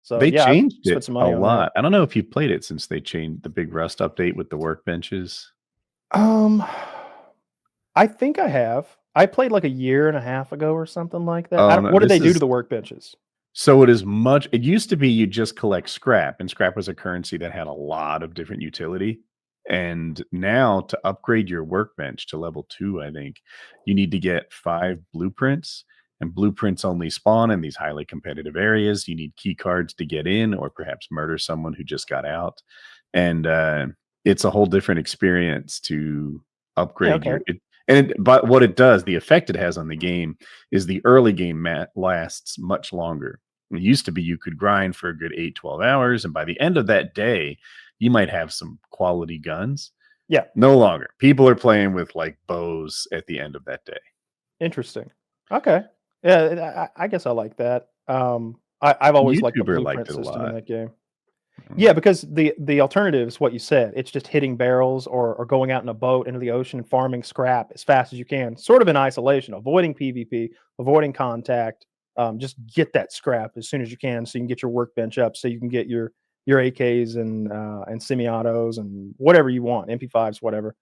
So They yeah, I changed spent it some a money on that. lot. I don't know if you played it since they changed the big Rust update with the workbenches. Um, I think I have. I played like a year and a half ago or something like that. Oh no, What did this they do to is the workbenches? so it is much. It used to be you just collect scrap, and scrap was a currency that had a lot of different utility. And now to upgrade your workbench to level 2, I think you need to get 5 blueprints, and blueprints only spawn in these highly competitive areas. You need key cards to get in, or perhaps murder someone who just got out. And it's a whole different experience to Yeah, upgrade okay. but what it does, the effect it has on the game is the early game lasts much longer. It used to be you could grind for a good 8, 12 hours, and by the end of that day, you might have some quality guns. Yeah, No longer. People are playing with like bows at the end of that day. interesting. Okay. Yeah, I guess I like that. I've always liked the YouTuber liked blueprint it a system in lot. that game. Mm. Yeah, because the alternative is what you said. It's just hitting barrels or going out in a boat into the ocean and farming scrap as fast as you can, sort of in isolation, avoiding PvP, avoiding contact. Just get that scrap as soon as you can, so you can get your workbench up, so you can get your AKs and semi-autos and whatever you want, MP5s, whatever,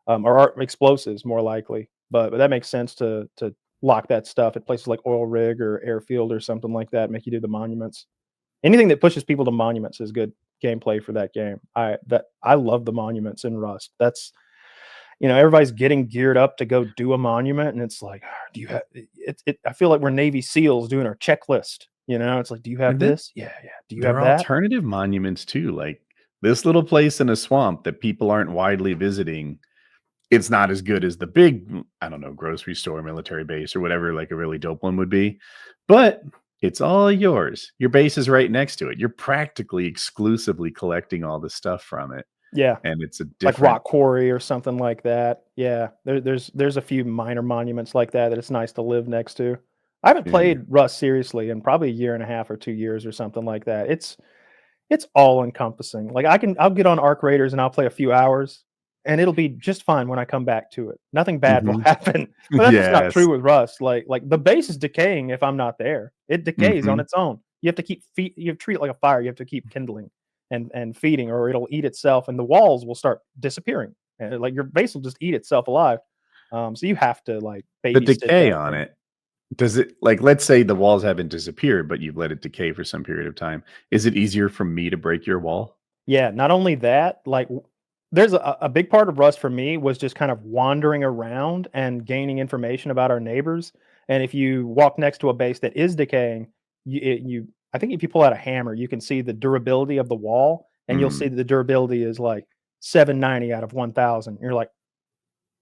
or explosives more likely. But that makes sense to lock that stuff at places like Oil Rig or Airfield or something like that. Make you do the monuments. Anything that pushes people to monuments is good gameplay for that game. I love the monuments in Rust. That's everybody's getting geared up to go do a monument, and it's like, do you have it? I feel like we're Navy SEALs doing our checklist. It's like, do you have And then this? Yeah, yeah. Do you there have are that? alternative monuments too, like this little place in a swamp that people aren't widely visiting. It's not as good as the big, I don't know, grocery store, military base, or whatever, like a really dope one would be, but it's all yours. Your base is right next to it. You're practically exclusively collecting all the stuff from it, Yeah, and it's a like different. Rock Quarry or something like that. Yeah, there's a few minor monuments like that it's nice to live next to. I haven't Yeah. played Rust seriously in probably a year and a half or 2 years or something like that. It's all encompassing. Like I'll get on Arc Raiders and I'll play a few hours and it'll be just fine when I come back to it. Nothing bad will Mhm. happen. But that's just not Yes. true with Rust. Like the base is decaying if I'm not there. It decays on Mhm. its own. You have to you have to treat it like a fire. You have to keep kindling and feeding or it'll eat itself and the walls will start disappearing. And like your base will just eat itself alive. So you have to like The babysit decay that on thing. it, does it like, let's say the walls haven't disappeared, but you've let it decay for some period of time. Is it easier for me to break your wall? Yeah, not only that, like there's a big part of Rust for me was just kind of wandering around and gaining information about our neighbors. And if you walk next to a base that is decaying, you I think if you pull out a hammer, you can see the durability of the wall, and you'll see Mm. that the durability is like 790 out of 1,000. You're like,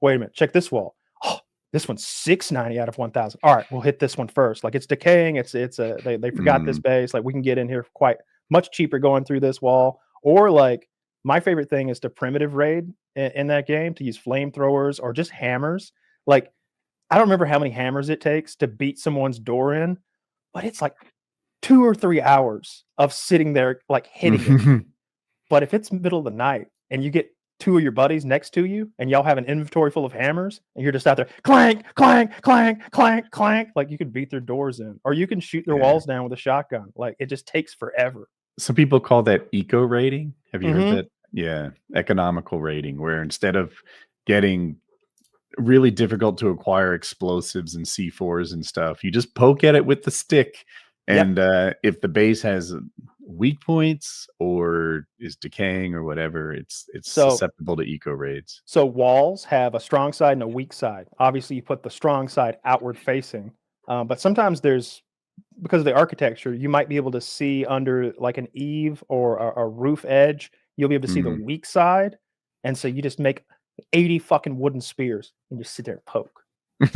wait a minute, check this wall. Oh, this one's 690 out of 1,000. All right, we'll hit this one first. Like it's decaying. They forgot this Mm. base. Like we can get in here quite much cheaper going through this wall. Or like my favorite thing is to primitive raid in that game to use flamethrowers or just hammers. Like I don't remember how many hammers it takes to beat someone's door in, but it's like 2 or 3 hours of sitting there like hitting it. But if it's middle of the night and you get 2 of your buddies next to you and y'all have an inventory full of hammers and you're just out there clank, clank, clank, clank, clank, like you could beat their doors in or you can shoot their Yeah. walls down with a shotgun. Like it just takes forever. Some people call that eco rating. Have you heard Mhm. that? Yeah, economical rating, where instead of getting really difficult to acquire explosives and C4s and stuff, you just poke at it with the stick. Yep. And if the base has weak points or is decaying or whatever, it's So susceptible to eco raids. so walls have a strong side and a weak side. Obviously, you put the strong side outward facing, but sometimes there's because of the architecture, you might be able to see under like an eave or a roof edge. You'll be able to see the Mm. weak side, and so you just make 80 fucking wooden spears and just sit there and poke.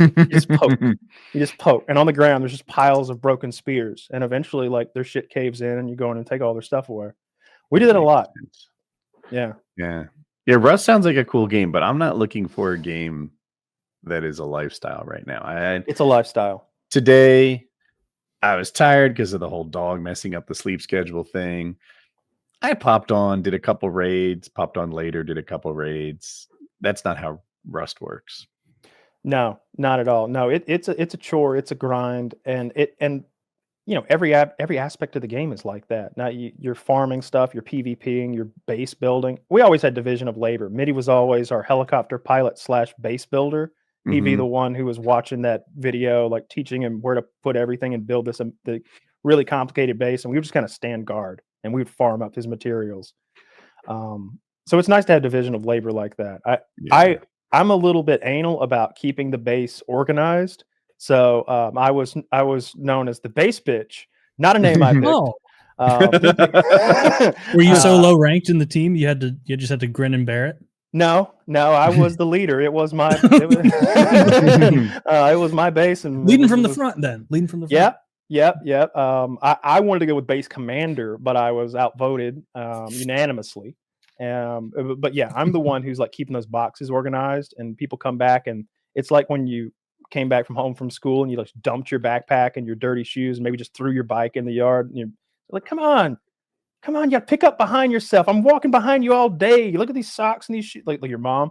You just poke. You just poke, and on the ground there's just piles of broken spears, and eventually, like their shit caves in, and you go in and take all their stuff away. We did That it a makes lot. sense. Yeah, Yeah. Yeah, Rust sounds like a cool game, but I'm not looking for a game that is a lifestyle right now. it's a lifestyle. Today I was tired because of the whole dog messing up the sleep schedule thing. I popped on, did a couple raids, popped on later, did a couple raids. That's not how Rust works. No, not at all. No, it's a chore, it's a grind, and every aspect of the game is like that. Now you're farming stuff, you're PvPing, you're base building. We always had division of labor. Mitty was always our helicopter pilot / base builder. He'd be the one who was watching that video, like teaching him where to put everything and build the really complicated base, and we would just kind of stand guard and we would farm up his materials. So it's nice to have division of labor like that. I'm a little bit anal about keeping the base organized. So I was known as the base bitch, not a name I picked. Were you so low ranked in the team you just had to grin and bear it? No, I was the leader. It was my it was my base, and leading from the front. Yep. I wanted to go with base commander, but I was outvoted unanimously. But yeah, I'm the one who's like keeping those boxes organized, and people come back, and it's like when you came back from home from school and you like dumped your backpack and your dirty shoes and maybe just threw your bike in the yard, and you're like, come on, you gotta pick up behind yourself. I'm walking behind you all day. Look at these socks and these shoes, like your mom.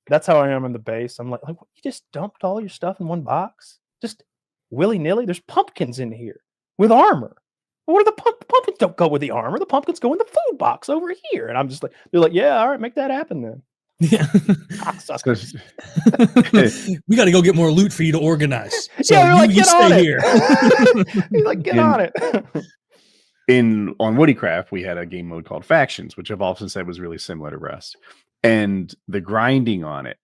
That's how I am in the base. I'm like you just dumped all your stuff in one box, just willy-nilly. There's pumpkins in here with armor. What are the pumpkins? Don't go with the armor. The pumpkins go in the food box over here. And I'm just like, they're like, yeah, all right, make that happen then. Yeah. We got to go get more loot for you to organize. So yeah, like, you stay here. He's like, get on it. On Woodycraft, we had a game mode called Factions, which I've often said was really similar to Rust. And the grinding on it,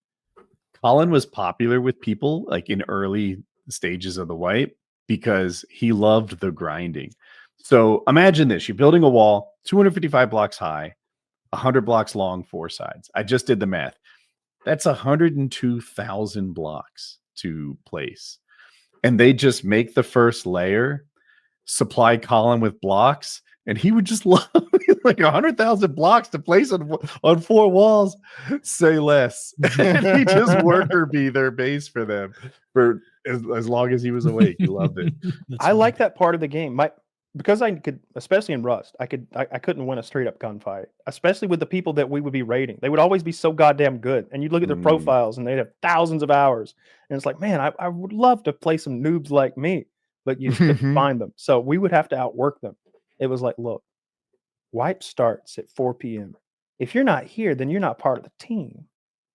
Colin was popular with people like in early stages of the wipe because he loved the grinding. So imagine this: you're building a wall 255 blocks high, 100 blocks long, 4 sides. I just did the math. That's 102,000 blocks to place. And they just make the first layer, supply Colin with blocks, and he would just love like 100,000 blocks to place on 4 walls. Say less. And he just worker bee their base for them for as long as he was awake. He loved it. I like that part of the game. Because I could, especially in Rust, I couldn't win a straight up gunfight, especially with the people that we would be raiding. They would always be so goddamn good, and you'd look at their profiles, and they'd have thousands of hours, and it's like, man, I would love to play some noobs like me, but you couldn't find them, so we would have to outwork them. It was like, look, wipe starts at 4 p.m. If you're not here, then you're not part of the team.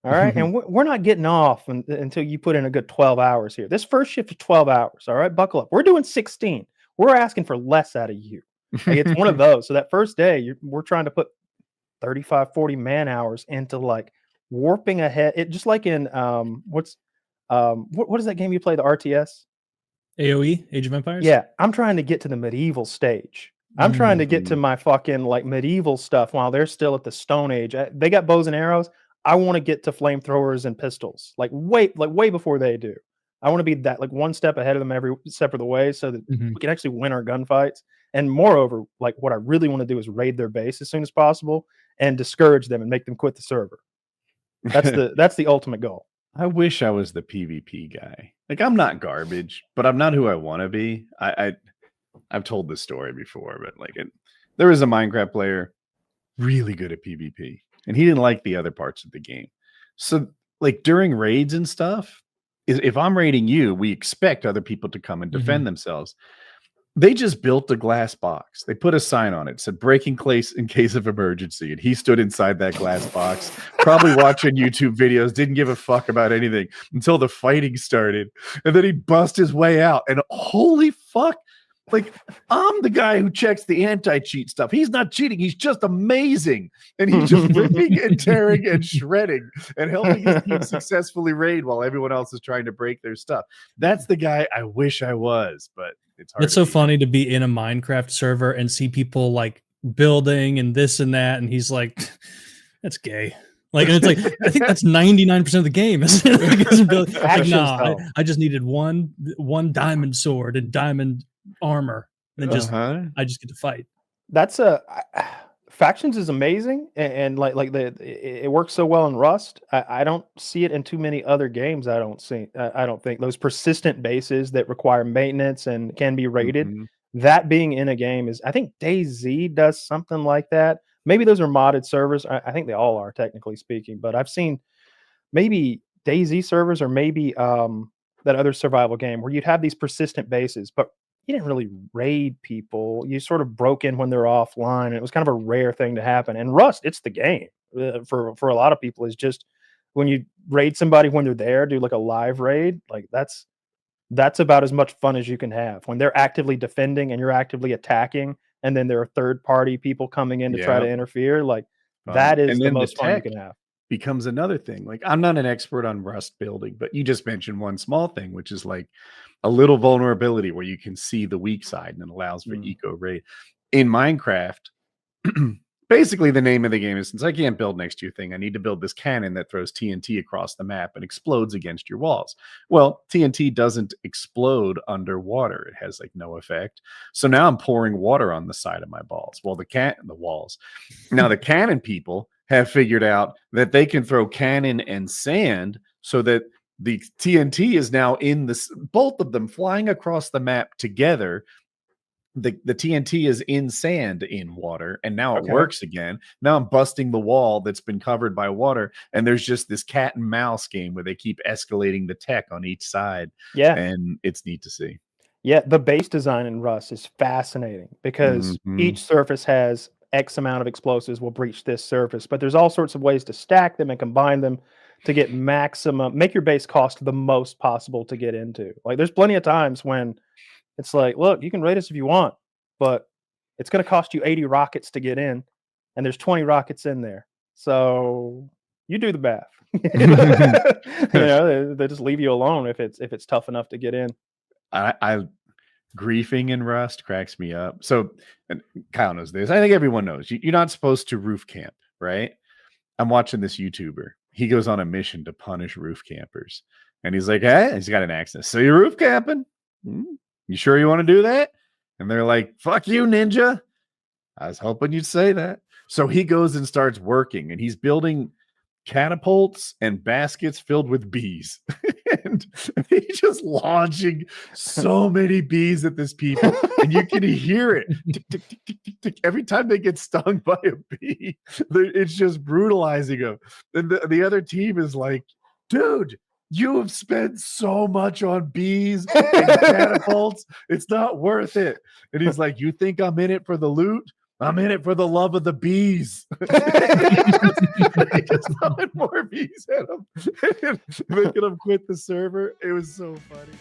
All right, and we're not getting off until you put in a good 12 hours here. This first shift is 12 hours. All right, buckle up. We're doing 16. We're asking for less out of you. Like, it's one of those. So that first day, we're trying to put 35, 40 man hours into like warping ahead. It just like in what is that game you play, the RTS? AoE, Age of Empires? Yeah, I'm trying to get to the medieval stage. I'm trying to get to my fucking like medieval stuff while they're still at the Stone Age. They got bows and arrows. I want to get to flamethrowers and pistols, like way before they do. I want to be that like one step ahead of them every step of the way, so that we can actually win our gunfights. And moreover, like what I really want to do is raid their base as soon as possible and discourage them and make them quit the server. That's the ultimate goal. I wish I was the PvP guy. Like, I'm not garbage, but I'm not who I want to be. I've told this story before, but like there was a Minecraft player really good at PvP, and he didn't like the other parts of the game. So like during raids and stuff, if I'm raiding you, we expect other people to come and defend themselves. They just built a glass box. They put a sign on it, said breaking place in case of emergency. And he stood inside that glass box, probably watching YouTube videos, didn't give a fuck about anything until the fighting started. And then he bust his way out. And holy fuck, like, I'm the guy who checks the anti-cheat stuff. He's not cheating. He's just amazing. And he's just ripping and tearing and shredding and helping his team successfully raid while everyone else is trying to break their stuff. That's the guy I wish I was, but it's hard. It's so funny to be in a Minecraft server and see people like building and this and that. And he's like, that's gay. Like, and it's like, I think that's 99% of the game. Isn't it? Like, no, I just needed one diamond sword and diamond armor, and just I just get to fight. That's Factions is amazing, and like it works so well in Rust. I don't see it in too many other games. I don't think those persistent bases that require maintenance and can be raided. That being in a game is, I think DayZ does something like that. Maybe those are modded servers. I think they all are, technically speaking, but I've seen maybe DayZ servers or maybe that other survival game where you'd have these persistent bases. But you didn't really raid people. You sort of broke in when they're offline. And it was kind of a rare thing to happen. And Rust, it's the game for a lot of people. Is just when you raid somebody when they're there, do like a live raid, like that's about as much fun as you can have when they're actively defending and you're actively attacking, and then there are third party people coming in to try to interfere. Like that is the most fun you can have. Becomes another thing. Like, I'm not an expert on Rust building, but you just mentioned one small thing, which is like a little vulnerability where you can see the weak side and it allows for eco raid. In Minecraft, basically the name of the game is, since I can't build next to your thing, I need to build this cannon that throws TNT across the map and explodes against your walls. Well, TNT doesn't explode underwater. It has like no effect. So now I'm pouring water on the side of my balls. Well, the walls. Now the cannon people have figured out that they can throw cannon and sand so that the TNT is now in this, both of them flying across the map together. The TNT is in sand in water, and now it works again. Now I'm busting the wall that's been covered by water, and there's just this cat and mouse game where they keep escalating the tech on each side. Yeah. And it's neat to see. Yeah, the base design in Rust is fascinating because each surface has X amount of explosives will breach this surface, but there's all sorts of ways to stack them and combine them to get make your base cost the most possible to get into. Like there's plenty of times when it's like, look, you can raid us if you want, but it's going to cost you 80 rockets to get in, and there's 20 rockets in there. So you do the math. They just leave you alone if it's tough enough to get in. I griefing in Rust cracks me up. So, and Kyle knows this. I think everyone knows. You're not supposed to roof camp, right? I'm watching this YouTuber. He goes on a mission to punish roof campers. And he's like, hey, he's got an accent. So you're roof camping? You sure you want to do that? And they're like, fuck you, ninja. I was hoping you'd say that. So he goes and starts working, and he's building catapults and baskets filled with bees. And he's just launching so many bees at this people, and you can hear it tick, tick, tick, tick, tick, tick. Every time they get stung by a bee. It's just brutalizing them. And the other team is like, dude, you have spent so much on bees and catapults. It's not worth it. And he's like, you think I'm in it for the loot? I'm in it for the love of the bees. They just throwing more bees at him, making him quit the server. It was so funny.